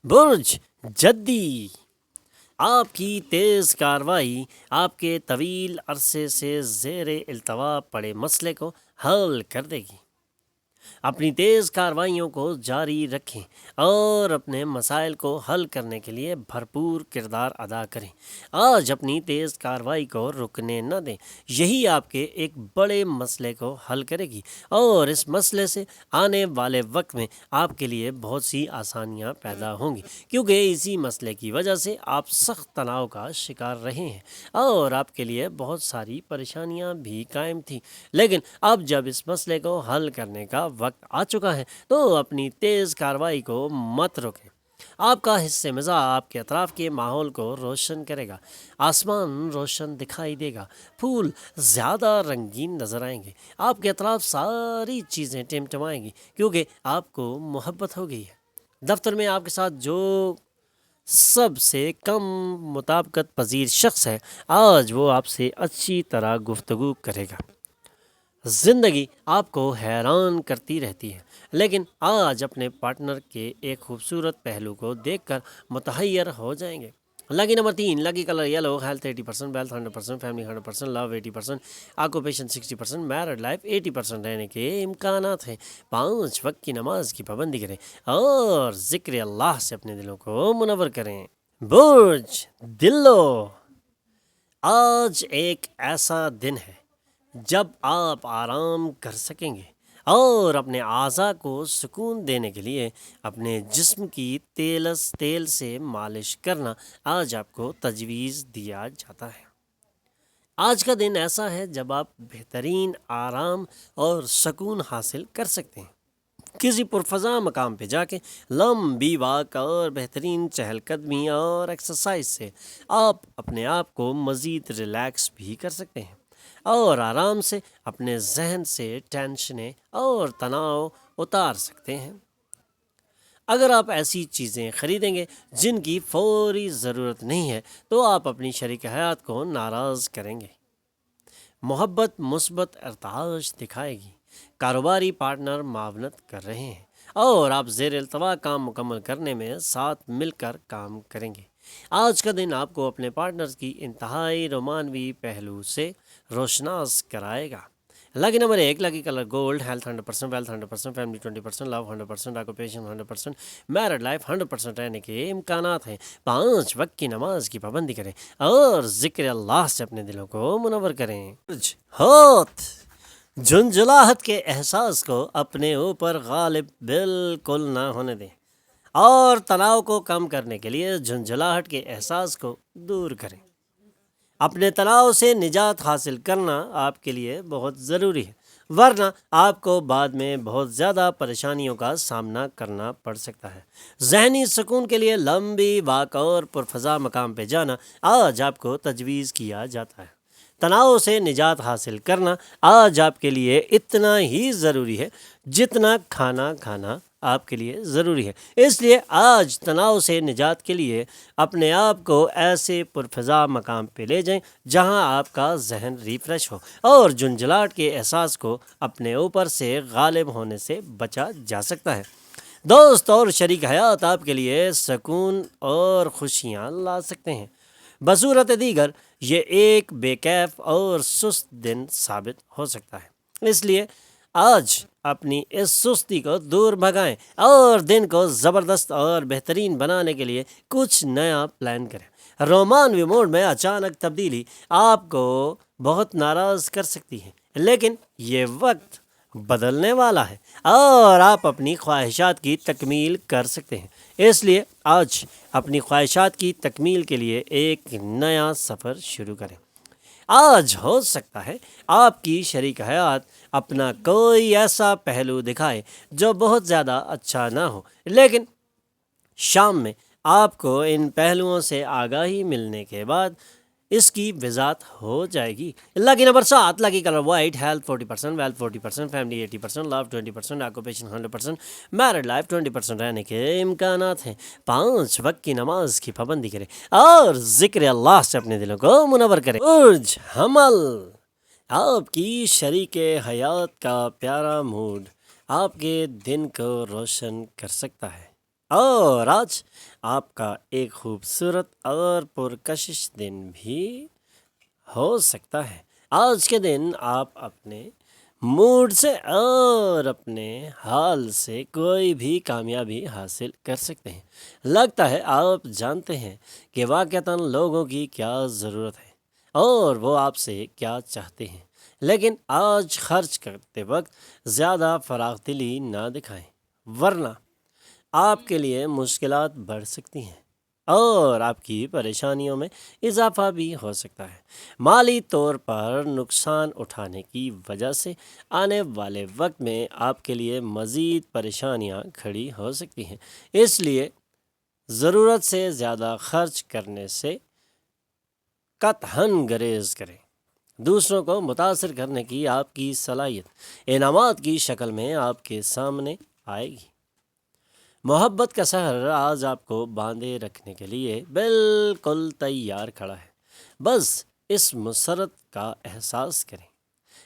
برج جدی، آپ کی تیز کارروائی آپ کے طویل عرصے سے زیر التوا پڑے مسئلے کو حل کر دے گی۔ اپنی تیز کارروائیوں کو جاری رکھیں اور اپنے مسائل کو حل کرنے کے لیے بھرپور کردار ادا کریں۔ آج اپنی تیز کارروائی کو رکنے نہ دیں، یہی آپ کے ایک بڑے مسئلے کو حل کرے گی اور اس مسئلے سے آنے والے وقت میں آپ کے لیے بہت سی آسانیاں پیدا ہوں گی، کیونکہ اسی مسئلے کی وجہ سے آپ سخت تناؤ کا شکار رہے ہیں اور آپ کے لیے بہت ساری پریشانیاں بھی قائم تھیں، لیکن اب جب اس مسئلے کو حل کرنے کا وقت آ چکا ہے تو اپنی تیز کارروائی کو مت روکیں۔ آپ کا حصہ مزاح آپ کے اطراف کے ماحول کو روشن کرے گا، آسمان روشن دکھائی دے گا، پھول زیادہ رنگین نظر آئیں گے، آپ کے اطراف ساری چیزیں ٹمٹمائیں گی کیونکہ آپ کو محبت ہو گئی ہے۔ دفتر میں آپ کے ساتھ جو سب سے کم مطابقت پذیر شخص ہے، آج وہ آپ سے اچھی طرح گفتگو کرے گا۔ زندگی آپ کو حیران کرتی رہتی ہے، لیکن آج اپنے پارٹنر کے ایک خوبصورت پہلو کو دیکھ کر متحیر ہو جائیں گے۔ Lucky number 3، lucky colour yellow, health 80%، wealth 100%، family 100%، love 80%، occupation 60%، married life 80% رہنے کے امکانات ہیں۔ 5 وقت کی نماز کی پابندی کریں اور ذکر اللہ سے اپنے دلوں کو منور کریں۔ برج دلو، آج ایک ایسا دن ہے جب آپ آرام کر سکیں گے اور اپنے اعضاء کو سکون دینے کے لیے اپنے جسم کی تیل سے مالش کرنا آج آپ کو تجویز دیا جاتا ہے۔ آج کا دن ایسا ہے جب آپ بہترین آرام اور سکون حاصل کر سکتے ہیں۔ کسی پرفضا مقام پہ جا کے لمبی واک اور بہترین چہل قدمی اور ایکسرسائز سے آپ اپنے آپ کو مزید ریلیکس بھی کر سکتے ہیں اور آرام سے اپنے ذہن سے ٹینشنیں اور تناؤ اتار سکتے ہیں۔ اگر آپ ایسی چیزیں خریدیں گے جن کی فوری ضرورت نہیں ہے تو آپ اپنی شریک حیات کو ناراض کریں گے۔ محبت مثبت ارتعاش دکھائے گی، کاروباری پارٹنر معاونت کر رہے ہیں اور آپ زیر التوا کام مکمل کرنے میں ساتھ مل کر کام کریں گے۔ آج کا دن آپ کو اپنے پارٹنرز کی انتہائی رومانوی پہلو سے روشناس کرائے گا۔ Lucky number 1، lucky colour gold, health 100%، wealth 100%، family 20%، love 100%، occupation 100%، married life 100% رہنے کے امکانات ہیں۔ 5 وقت کی نماز کی پابندی کریں اور ذکر اللہ سے اپنے دلوں کو منور کریں۔ ہوت، جھنجھلاہٹ کے احساس کو اپنے اوپر غالب بالکل نہ ہونے دیں اور تناؤ کو کم کرنے کے لیے جھنجھلاہٹ کے احساس کو دور کریں۔ اپنے تناؤ سے نجات حاصل کرنا آپ کے لیے بہت ضروری ہے، ورنہ آپ کو بعد میں بہت زیادہ پریشانیوں کا سامنا کرنا پڑ سکتا ہے۔ ذہنی سکون کے لیے لمبی واک اور پرفضا مقام پہ جانا آج آپ کو تجویز کیا جاتا ہے۔ تناؤ سے نجات حاصل کرنا آج آپ کے لیے اتنا ہی ضروری ہے جتنا کھانا کھانا آپ کے لیے ضروری ہے۔ اس لیے آج تناؤ سے نجات کے لیے اپنے آپ کو ایسے پرفضا مقام پہ لے جائیں جہاں آپ کا ذہن ریفریش ہو اور جھنجھلاہٹ کے احساس کو اپنے اوپر سے غالب ہونے سے بچا جا سکتا ہے۔ دوست اور شریک حیات آپ کے لیے سکون اور خوشیاں لا سکتے ہیں۔ بصورت دیگر یہ ایک بے کیف اور سست دن ثابت ہو سکتا ہے، اس لیے آج اپنی اس سستی کو دور بھگائیں اور دن کو زبردست اور بہترین بنانے کے لیے کچھ نیا پلان کریں۔ رومانوی موڈ میں اچانک تبدیلی آپ کو بہت ناراض کر سکتی ہے، لیکن یہ وقت بدلنے والا ہے اور آپ اپنی خواہشات کی تکمیل کر سکتے ہیں۔ اس لیے آج اپنی خواہشات کی تکمیل کے لیے ایک نیا سفر شروع کریں۔ آج ہو سکتا ہے آپ کی شریک حیات اپنا کوئی ایسا پہلو دکھائے جو بہت زیادہ اچھا نہ ہو، لیکن شام میں آپ کو ان پہلوؤں سے آگاہی ملنے کے بعد اس کی وضاحت ہو جائے گی۔ Lucky number 7، lucky colour white, health 40%، wealth 40%، family 80%، love 20%، occupation 100%، married life 20% رہنے کے امکانات ہیں۔ 5 وقت کی نماز کی پابندی کریں اور ذکر اللہ سے اپنے دلوں کو منور کریں۔ برج حمل، آپ کی شریک حیات کا پیارا موڈ آپ کے دن کو روشن کر سکتا ہے۔ اور آج آپ کا ایک خوبصورت اور پرکشش دن بھی ہو سکتا ہے۔ آج کے دن آپ اپنے موڈ سے اور اپنے حال سے کوئی بھی کامیابی حاصل کر سکتے ہیں۔ لگتا ہے آپ جانتے ہیں کہ واقعتاً لوگوں کی کیا ضرورت ہے اور وہ آپ سے کیا چاہتے ہیں، لیکن آج خرچ کرتے وقت زیادہ فراخ دلی نہ دکھائیں، ورنہ آپ کے لیے مشکلات بڑھ سکتی ہیں اور آپ کی پریشانیوں میں اضافہ بھی ہو سکتا ہے۔ مالی طور پر نقصان اٹھانے کی وجہ سے آنے والے وقت میں آپ کے لیے مزید پریشانیاں کھڑی ہو سکتی ہیں، اس لیے ضرورت سے زیادہ خرچ کرنے سے قطعاً گریز کریں۔ دوسروں کو متاثر کرنے کی آپ کی صلاحیت انعامات کی شکل میں آپ کے سامنے آئے گی۔ محبت کا سحر آج آپ کو باندھے رکھنے کے لیے بالکل تیار کھڑا ہے، بس اس مسرت کا احساس کریں۔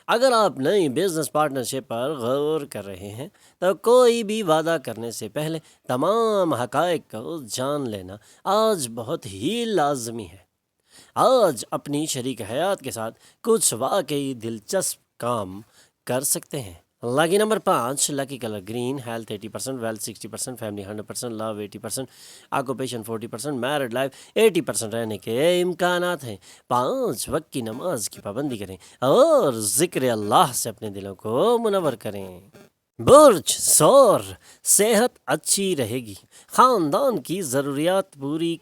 اگر آپ نئی بزنس پارٹنرشپ پر غور کر رہے ہیں تو کوئی بھی وعدہ کرنے سے پہلے تمام حقائق کو جان لینا آج بہت ہی لازمی ہے۔ آج اپنی شریک حیات کے ساتھ کچھ واقعی دلچسپ کام کر سکتے ہیں۔ Lucky number 5، lucky colour green, health 80%، wealth 60%، family 100%، love 80%، occupation 40%، married life 80% رہنے کے امکانات ہیں۔ 5 وقت کی نماز کی پابندی کریں اور ذکر اللہ سے اپنے دلوں کو منور کریں۔ برج ثور، صحت اچھی رہے گی، خاندان کی ضروریات پوری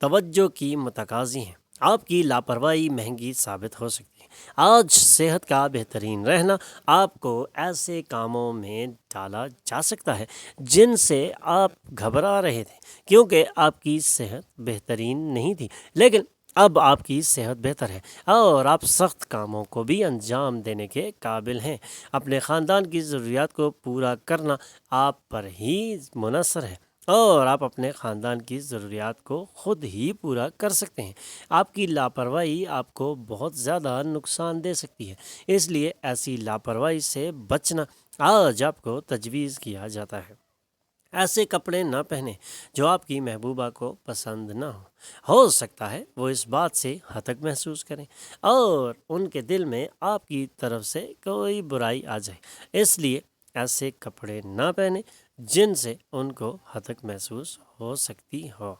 توجہ کی متقاضی ہیں۔ آپ کی لاپرواہی مہنگی ثابت ہو سکتی ہے۔ آج صحت کا بہترین رہنا آپ کو ایسے کاموں میں ڈالا جا سکتا ہے جن سے آپ گھبرا رہے تھے کیونکہ آپ کی صحت بہترین نہیں تھی، لیکن اب آپ کی صحت بہتر ہے اور آپ سخت کاموں کو بھی انجام دینے کے قابل ہیں۔ اپنے خاندان کی ضروریات کو پورا کرنا آپ پر ہی منحصر ہے اور آپ اپنے خاندان کی ضروریات کو خود ہی پورا کر سکتے ہیں۔ آپ کی لاپرواہی آپ کو بہت زیادہ نقصان دے سکتی ہے، اس لیے ایسی لاپرواہی سے بچنا آج آپ کو تجویز کیا جاتا ہے۔ ایسے کپڑے نہ پہنیں جو آپ کی محبوبہ کو پسند نہ ہو سکتا ہے وہ اس بات سے ہتک محسوس کریں اور ان کے دل میں آپ کی طرف سے کوئی برائی آ جائے، اس لیے ایسے کپڑے نہ پہنیں جن سے ان کو ہتک محسوس ہو سکتی ہو۔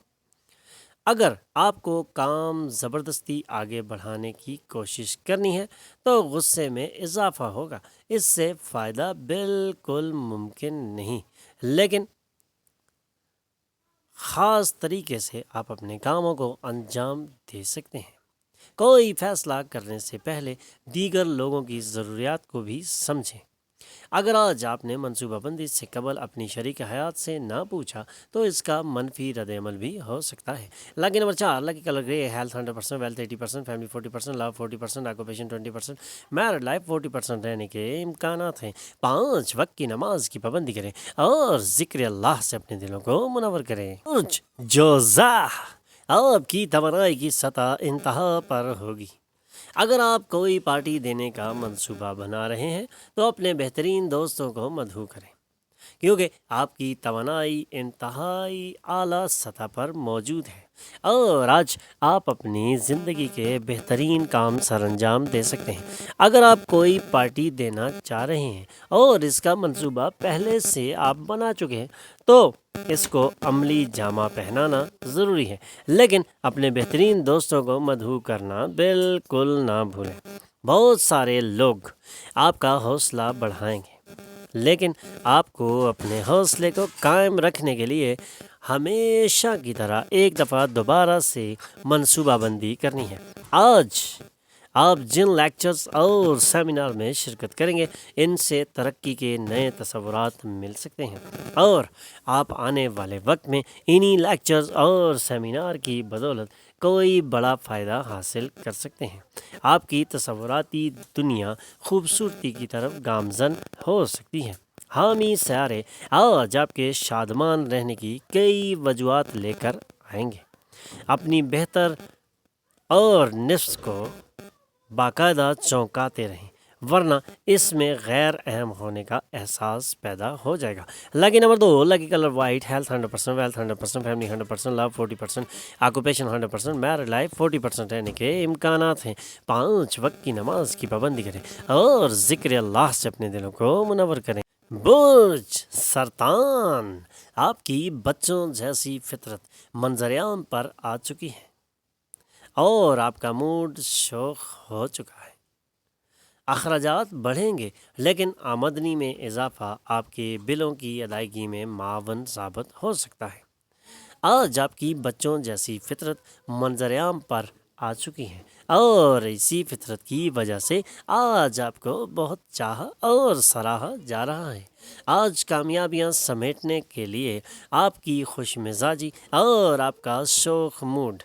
اگر آپ کو کام زبردستی آگے بڑھانے کی کوشش کرنی ہے تو غصے میں اضافہ ہوگا، اس سے فائدہ بالکل ممکن نہیں، لیکن خاص طریقے سے آپ اپنے کاموں کو انجام دے سکتے ہیں۔ کوئی فیصلہ کرنے سے پہلے دیگر لوگوں کی ضروریات کو بھی سمجھیں۔ اگر آج آپ نے منصوبہ بندی سے قبل اپنی شریک حیات سے نہ پوچھا تو اس کا منفی رد عمل بھی ہو سکتا ہے۔ لکی نمبر 4، لکی کلر گرے، ہیلتھ 100%، ویلتھ 80%، فیملی 40%، لو 40%، آکوپیشن 20%، میرڈ لائف 40% رہنے کے امکانات ہیں۔ 5 وقت کی نماز کی پابندی کریں اور ذکر اللہ سے اپنے دلوں کو منور کریں۔ برج جوزہ، آپ کی توانائی کی سطح انتہا پر ہوگی۔ اگر آپ کوئی پارٹی دینے کا منصوبہ بنا رہے ہیں تو اپنے بہترین دوستوں کو مدعو کریں کیونکہ آپ کی توانائی انتہائی اعلیٰ سطح پر موجود ہے اور آج آپ اپنی زندگی کے بہترین کام سر انجام دے سکتے ہیں۔ اگر آپ کوئی پارٹی دینا چاہ رہے ہیں اور اس کا منصوبہ پہلے سے آپ بنا چکے ہیں تو اس کو عملی جامہ پہنانا ضروری ہے، لیکن اپنے بہترین دوستوں کو مدعو کرنا بالکل نہ بھولیں۔ بہت سارے لوگ آپ کا حوصلہ بڑھائیں گے، لیکن آپ کو اپنے حوصلے کو قائم رکھنے کے لیے ہمیشہ کی طرح ایک دفعہ دوبارہ سے منصوبہ بندی کرنی ہے۔ آج آپ جن لیکچرز اور سیمینار میں شرکت کریں گے ان سے ترقی کے نئے تصورات مل سکتے ہیں اور آپ آنے والے وقت میں انہی لیکچرز اور سیمینار کی بدولت کوئی بڑا فائدہ حاصل کر سکتے ہیں۔ آپ کی تصوراتی دنیا خوبصورتی کی طرف گامزن ہو سکتی ہے۔ حامی سیارے آج آپ کے شادمان رہنے کی کئی وجوہات لے کر آئیں گے۔ اپنی بہتر اور نفس کو باقاعدہ چونکاتے رہیں ورنہ اس میں غیر اہم ہونے کا احساس پیدا ہو جائے گا۔ Lucky number 2، lucky colour white, health 100%، wealth 100%، family 100%، love 40%، occupation 100%، married life 40% رہنے کے امکانات ہیں۔ 5 وقت کی نماز کی پابندی کریں اور ذکر اللہ سے اپنے دلوں کو منور کریں۔ برج سرطان، آپ کی بچوں جیسی فطرت منظر عام پر آ چکی ہے اور آپ کا موڈ شوخ ہو چکا ہے۔ اخراجات بڑھیں گے لیکن آمدنی میں اضافہ آپ کے بلوں کی ادائیگی میں معاون ثابت ہو سکتا ہے۔ آج آپ کی بچوں جیسی فطرت منظر عام پر آ چکی ہے اور اسی فطرت کی وجہ سے آج آپ کو بہت چاہا اور سراہا جا رہا ہے۔ آج کامیابیاں سمیٹنے کے لیے آپ کی خوش مزاجی اور آپ کا شوخ موڈ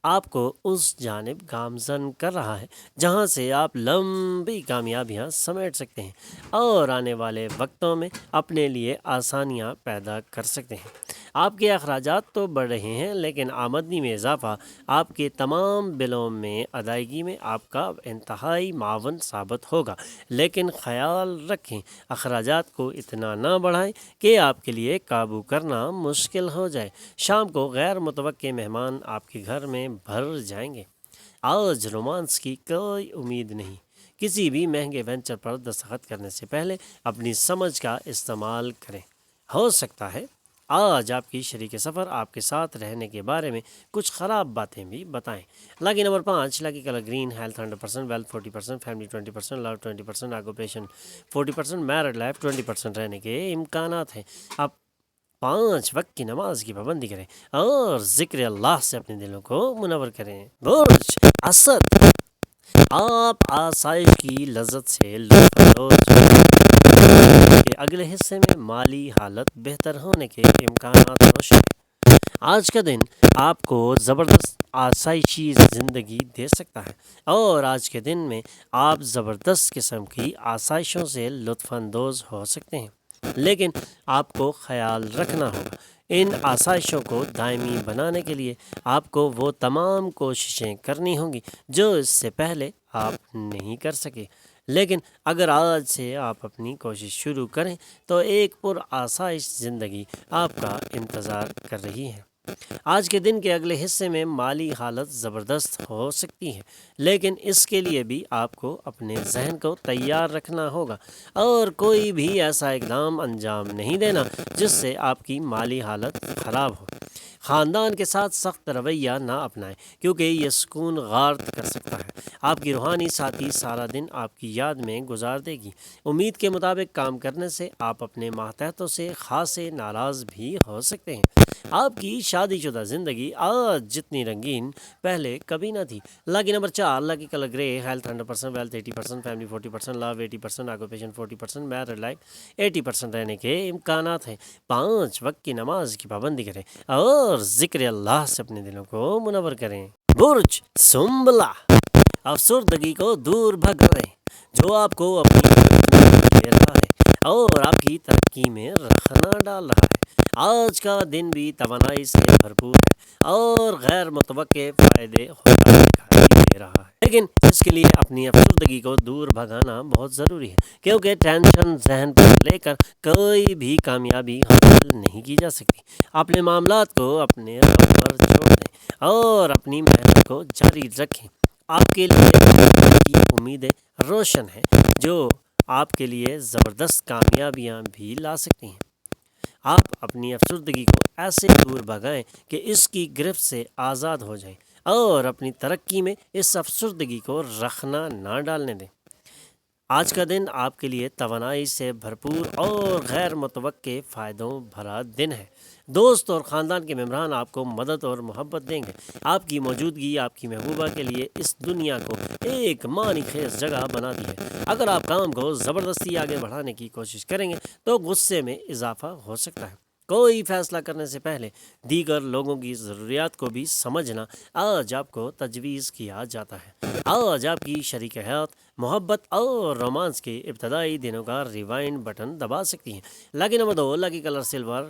آپ کو اس جانب گامزن کر رہا ہے جہاں سے آپ لمبی کامیابیاں سمیٹ سکتے ہیں اور آنے والے وقتوں میں اپنے لیے آسانیاں پیدا کر سکتے ہیں۔ آپ کے اخراجات تو بڑھ رہے ہیں لیکن آمدنی میں اضافہ آپ کے تمام بلوں میں ادائیگی میں آپ کا انتہائی معاون ثابت ہوگا، لیکن خیال رکھیں اخراجات کو اتنا نہ بڑھائیں کہ آپ کے لیے قابو کرنا مشکل ہو جائے۔ شام کو غیر متوقع مہمان آپ کے گھر میں بھر جائیں گے۔ آج رومانس کی کوئی امید نہیں۔ کسی بھی مہنگے وینچر پر دستخط کرنے سے پہلے اپنی سمجھ کا استعمال کریں۔ ہو سکتا ہے آج آپ کی شریک سفر آپ کے ساتھ رہنے کے بارے میں کچھ خراب باتیں بھی بتائیں۔ Lucky number 5، lucky colour green, health 100%، wealth 40%، family 20%، love 20%، occupation 40%، married life 20% رہنے کے امکانات ہیں۔ آپ 5 وقت کی نماز کی پابندی کریں اور ذکر اللہ سے اپنے دلوں کو منور کریں۔ برج اسد، آپ آسائش کی لذت سے لطف اندوز کے اگلے حصے میں مالی حالت بہتر ہونے کے امکانات روشن ہیں۔ آج کا دن آپ کو زبردست آسائشی زندگی دے سکتا ہے اور آج کے دن میں آپ زبردست قسم کی آسائشوں سے لطف اندوز ہو سکتے ہیں، لیکن آپ کو خیال رکھنا ہوگا ان آسائشوں کو دائمی بنانے کے لیے آپ کو وہ تمام کوششیں کرنی ہوں گی جو اس سے پہلے آپ نہیں کر سکے۔ لیکن اگر آج سے آپ اپنی کوشش شروع کریں تو ایک پر آسائش زندگی آپ کا انتظار کر رہی ہے۔ آج کے دن کے اگلے حصے میں مالی حالت زبردست ہو سکتی ہے، لیکن اس کے لیے بھی آپ کو اپنے ذہن کو تیار رکھنا ہوگا اور کوئی بھی ایسا اقدام انجام نہیں دینا جس سے آپ کی مالی حالت خراب ہو۔ خاندان کے ساتھ سخت رویہ نہ اپنائیں کیونکہ یہ سکون غارت کر سکتا ہے۔ آپ کی روحانی ساتھی سارا دن آپ کی یاد میں گزار دے گی۔ امید کے مطابق کام کرنے سے آپ اپنے ماتحتوں سے خاصے ناراض بھی ہو سکتے ہیں۔ آپ کی شادی شدہ زندگی آج جتنی رنگین پہلے کبھی نہ تھی۔ لکی نمبر 4، لکی کلر گرے، ہیلتھ 100%، ویلتھ 80%، فیملی 40%، لو 80%، آکوپیشن 40%، میرڈ لائف 80% رہنے کے امکانات ہیں۔ 5 وقت کی نماز کی پابندی کریں اور ذکر اللہ سے اپنے دلوں کو منور کریں۔ برج سنبلہ، افسردگی کو دور بھگائیں جو آپ کو اپنی دے رہا ہے اور آپ کی ترقی میں رخنا ڈال رہا ہے۔ آج کا دن بھی توانائی سے بھرپور ہے اور غیر متوقع فائدے ہوتا دکھائی دے رہا ہے، لیکن اس کے لیے اپنی افسردگی کو دور بھگانا بہت ضروری ہے کیونکہ ٹینشن ذہن پر لے کر کوئی بھی کامیابی حاصل نہیں کی جا سکتی۔ اپنے معاملات کو اپنے رب پر چھوڑ دیں اور اپنی محنت کو جاری رکھیں۔ آپ کے لیے کی امیدیں روشن ہیں جو آپ کے لیے زبردست کامیابیاں بھی لا سکتی ہیں۔ آپ اپنی افسردگی کو ایسے دور بھگائیں کہ اس کی گرفت سے آزاد ہو جائیں اور اپنی ترقی میں اس افسردگی کو رخنا نہ ڈالنے دیں۔ آج کا دن آپ کے لیے توانائی سے بھرپور اور غیر متوقع فائدوں بھرا دن ہے۔ دوست اور خاندان کے ممبران آپ کو مدد اور محبت دیں گے۔ آپ کی موجودگی آپ کی محبوبہ کے لیے اس دنیا کو ایک معنی خیز جگہ بناتی ہے۔ اگر آپ کام کو زبردستی آگے بڑھانے کی کوشش کریں گے تو غصے میں اضافہ ہو سکتا ہے۔ کوئی فیصلہ کرنے سے پہلے دیگر لوگوں کی ضروریات کو بھی سمجھنا آج آپ کو تجویز کیا جاتا ہے۔ آج آپ کی شریک حیات محبت اور رومانس کے ابتدائی دنوں کا ریوائنڈ بٹن دبا سکتی ہیں۔ Lucky number 2، lucky colour silver,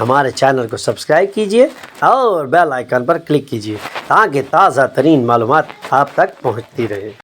ہمارے چینل کو سبسکرائب کیجیے اور بیل آئیکن پر کلک کیجیے تاکہ تازہ ترین معلومات آپ تک پہنچتی رہے۔